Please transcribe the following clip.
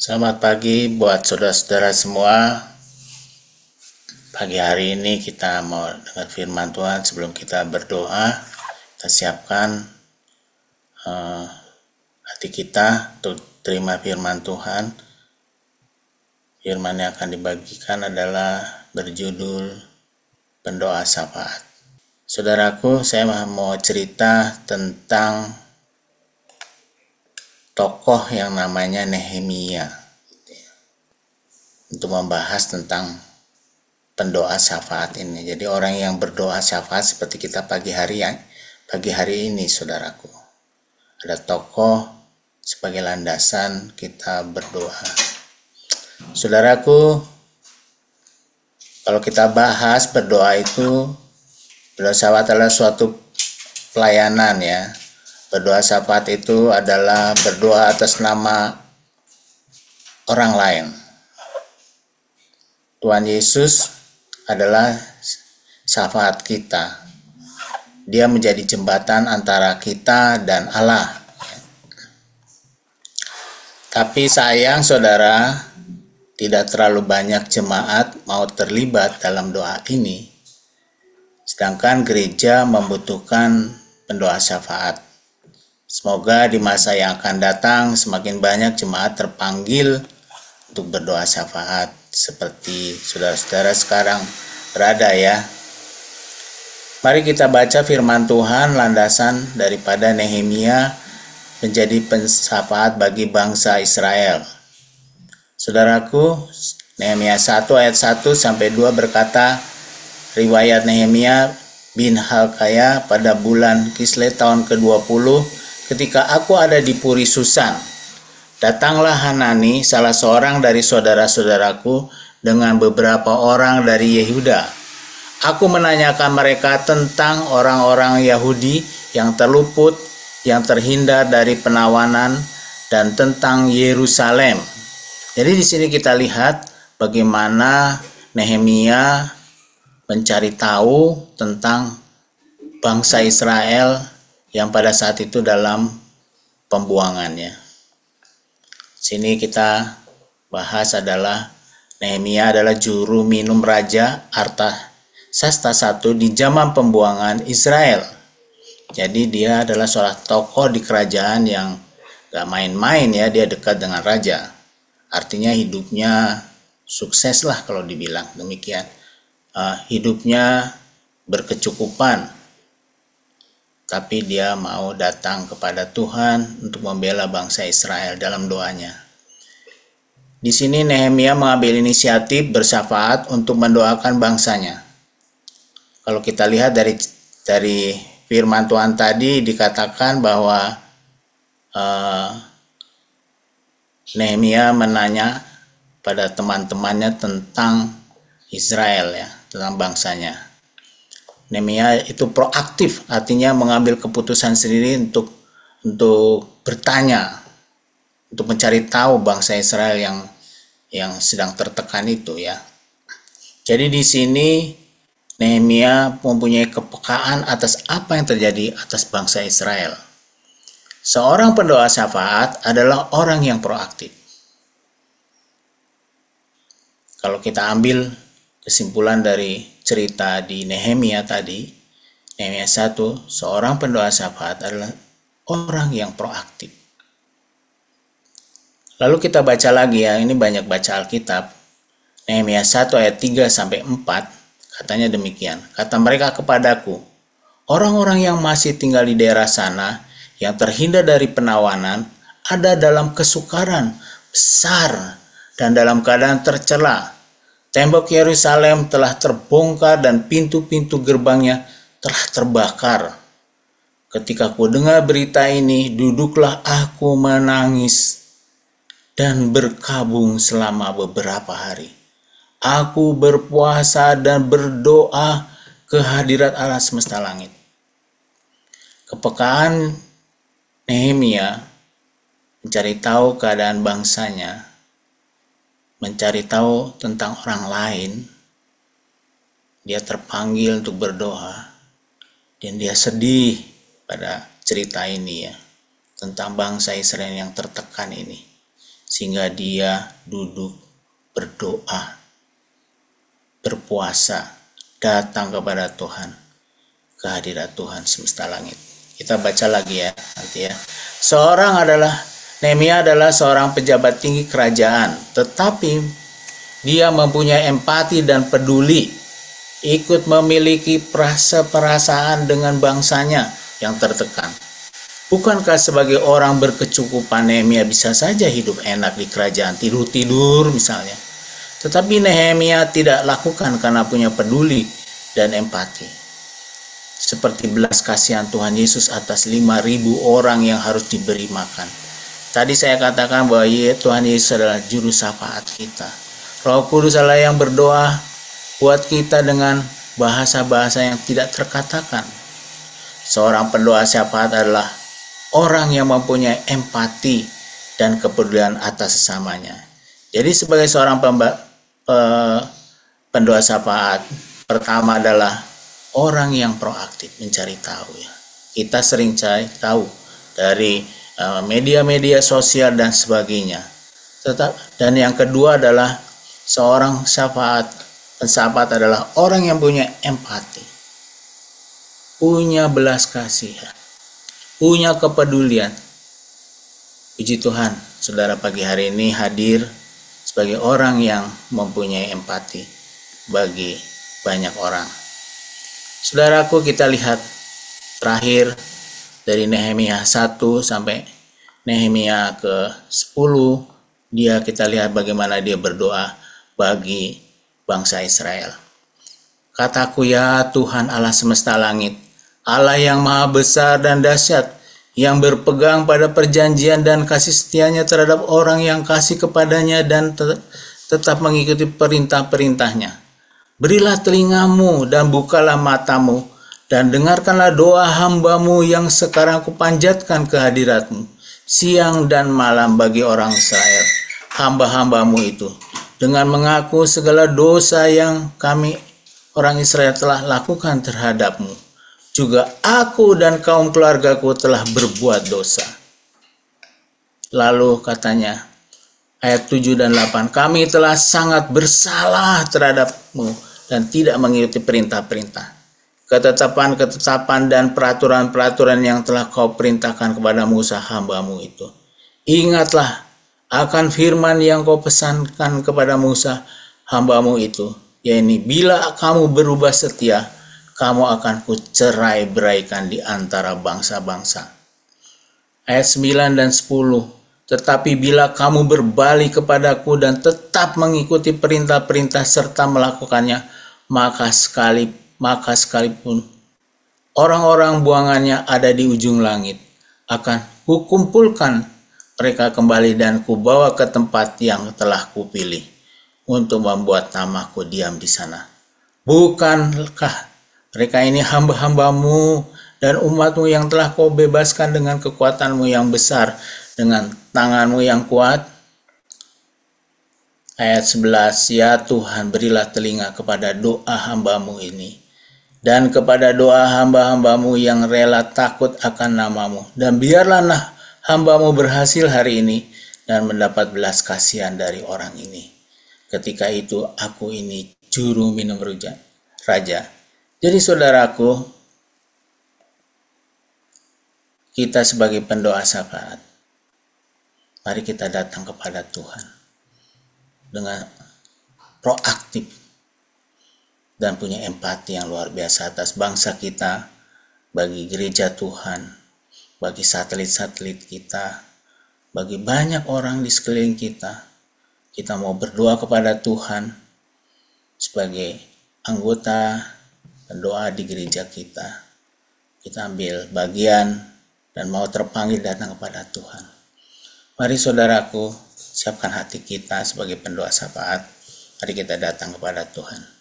Selamat pagi buat saudara-saudara semua. Pagi hari ini kita mau dengar firman Tuhan. Sebelum kita berdoa, kita siapkan hati kita untuk terima firman Tuhan. Firman yang akan dibagikan adalah berjudul Pendoa Syafaat. Saudaraku, saya mau cerita tentang tokoh yang namanya Nehemia, untuk membahas tentang pendoa syafaat ini. Jadi orang yang berdoa syafaat seperti kita pagi hari ini, saudaraku. Ada tokoh sebagai landasan kita berdoa. Saudaraku, kalau kita bahas berdoa syafaat adalah suatu pelayanan ya. Berdoa syafaat itu adalah berdoa atas nama orang lain. Tuhan Yesus adalah syafaat kita. Dia menjadi jembatan antara kita dan Allah. Tapi sayang saudara, tidak terlalu banyak jemaat mau terlibat dalam doa ini. Sedangkan gereja membutuhkan pendoa syafaat. Semoga di masa yang akan datang semakin banyak jemaat terpanggil untuk berdoa syafaat seperti saudara-saudara sekarang berada ya. Mari kita baca firman Tuhan landasan daripada Nehemia menjadi pensyafaat bagi bangsa Israel. Saudaraku, Nehemia 1 ayat 1 sampai 2 berkata, riwayat Nehemia bin Hilkiah pada bulan Kislev tahun ke-20 ketika aku ada di Puri Susan, datanglah Hanani, salah seorang dari saudara-saudaraku, dengan beberapa orang dari Yehuda. Aku menanyakan mereka tentang orang-orang Yahudi yang terluput, yang terhindar dari penawanan, dan tentang Yerusalem. Jadi di sini kita lihat bagaimana Nehemia mencari tahu tentang bangsa Israel yang pada saat itu dalam pembuangannya. Sini kita bahas adalah Nehemia adalah juru minum Raja Artasasta I di zaman pembuangan Israel. Jadi dia adalah seorang tokoh di kerajaan yang gak main-main ya, dia dekat dengan raja. Artinya hidupnya sukses lah kalau dibilang demikian. Hidupnya berkecukupan. Tapi dia mau datang kepada Tuhan untuk membela bangsa Israel dalam doanya. Di sini Nehemia mengambil inisiatif bersyafaat untuk mendoakan bangsanya. Kalau kita lihat dari firman Tuhan tadi dikatakan bahwa Nehemia menanya pada teman-temannya tentang Israel ya, tentang bangsanya. Nehemia itu proaktif, artinya mengambil keputusan sendiri untuk bertanya, untuk mencari tahu bangsa Israel yang sedang tertekan itu ya. Jadi di sini Nehemia mempunyai kepekaan atas apa yang terjadi atas bangsa Israel. Seorang pendoa syafaat adalah orang yang proaktif. Kalau kita ambil kesimpulan dari cerita di Nehemia tadi, Nehemia 1, seorang pendoa syafaat adalah orang yang proaktif. Lalu kita baca lagi ya, ini banyak baca Alkitab. Nehemia 1 ayat 3 sampai 4, katanya demikian. Kata mereka kepadaku, orang-orang yang masih tinggal di daerah sana, yang terhindar dari penawanan, ada dalam kesukaran besar dan dalam keadaan tercela. Tembok Yerusalem telah terbongkar dan pintu-pintu gerbangnya telah terbakar. Ketika ku dengar berita ini, duduklah aku menangis dan berkabung selama beberapa hari. Aku berpuasa dan berdoa ke hadirat Allah semesta langit. Kepekaan Nehemia mencari tahu keadaan bangsanya, mencari tahu tentang orang lain. Dia terpanggil untuk berdoa dan dia sedih pada cerita ini ya, tentang bangsa Israel yang tertekan ini. sehingga dia duduk berdoa, berpuasa, datang kepada Tuhan, kehadirat Tuhan semesta langit. Kita baca lagi ya nanti ya. Nehemia adalah seorang pejabat tinggi kerajaan, tetapi dia mempunyai empati dan peduli, ikut memiliki perasaan dengan bangsanya yang tertekan. Bukankah sebagai orang berkecukupan Nehemia bisa saja hidup enak di kerajaan, tidur-tidur misalnya. Tetapi Nehemia tidak lakukan karena punya peduli dan empati. Seperti belas kasihan Tuhan Yesus atas 5.000 orang yang harus diberi makan. Tadi saya katakan bahwa Tuhan Yesus adalah juru syafaat kita. Roh Kudus adalah yang berdoa buat kita dengan bahasa-bahasa yang tidak terkatakan. Seorang pendoa syafaat adalah orang yang mempunyai empati dan kepedulian atas sesamanya. Jadi sebagai seorang pendoa syafaat, pertama adalah orang yang proaktif mencari tahu ya. Kita sering cari tahu dari media-media sosial dan sebagainya. Dan yang kedua adalah seorang pensahabat adalah orang yang punya empati, punya belas kasihan, punya kepedulian. Puji Tuhan, saudara pagi hari ini hadir sebagai orang yang mempunyai empati bagi banyak orang. Saudaraku, kita lihat terakhir dari Nehemia 1 sampai Nehemia ke-10, kita lihat bagaimana dia berdoa bagi bangsa Israel. Kataku, ya Tuhan Allah semesta langit, Allah yang maha besar dan dahsyat, yang berpegang pada perjanjian dan kasih setianya terhadap orang yang kasih kepadanya dan tetap mengikuti perintah-perintahnya. Berilah telingamu dan bukalah matamu, dan dengarkanlah doa hambamu yang sekarang kupanjatkan ke hadiratmu, siang dan malam bagi orang Israel, hamba-hambamu itu, dengan mengaku segala dosa yang kami orang Israel telah lakukan terhadapmu. Juga aku dan kaum keluargaku telah berbuat dosa. Lalu katanya, ayat 7 dan 8, kami telah sangat bersalah terhadapmu dan tidak mengikuti perintah-perintah, ketetapan-ketetapan dan peraturan-peraturan yang telah kau perintahkan kepada Musa hambamu itu. Ingatlah akan firman yang kau pesankan kepada Musa hambamu itu, yaitu bila kamu berubah setia, kamu akan kucerai-beraikan di antara bangsa-bangsa. Ayat 9 dan 10, tetapi bila kamu berbalik kepadaku dan tetap mengikuti perintah-perintah serta melakukannya, maka sekalipun orang-orang buangannya ada di ujung langit, akan kukumpulkan mereka kembali dan kubawa ke tempat yang telah kupilih untuk membuat namaku diam di sana. Bukankah mereka ini hamba-hambamu dan umatmu yang telah kau bebaskan dengan kekuatanmu yang besar, dengan tanganmu yang kuat? Ayat 11, ya Tuhan, berilah telinga kepada doa hambamu ini, dan kepada doa hamba-hambamu yang rela takut akan namamu. Dan biarlah hambamu berhasil hari ini dan mendapat belas kasihan dari orang ini. Ketika itu aku ini juru minum raja. Jadi saudaraku, kita sebagai pendoa syafaat, mari kita datang kepada Tuhan dengan proaktif dan punya empati yang luar biasa atas bangsa kita, bagi gereja Tuhan, bagi satelit-satelit kita, bagi banyak orang di sekeliling kita. Kita mau berdoa kepada Tuhan sebagai anggota pendoa di gereja kita. Kita ambil bagian dan mau terpanggil datang kepada Tuhan. Mari saudaraku, siapkan hati kita sebagai pendoa syafaat. Mari kita datang kepada Tuhan.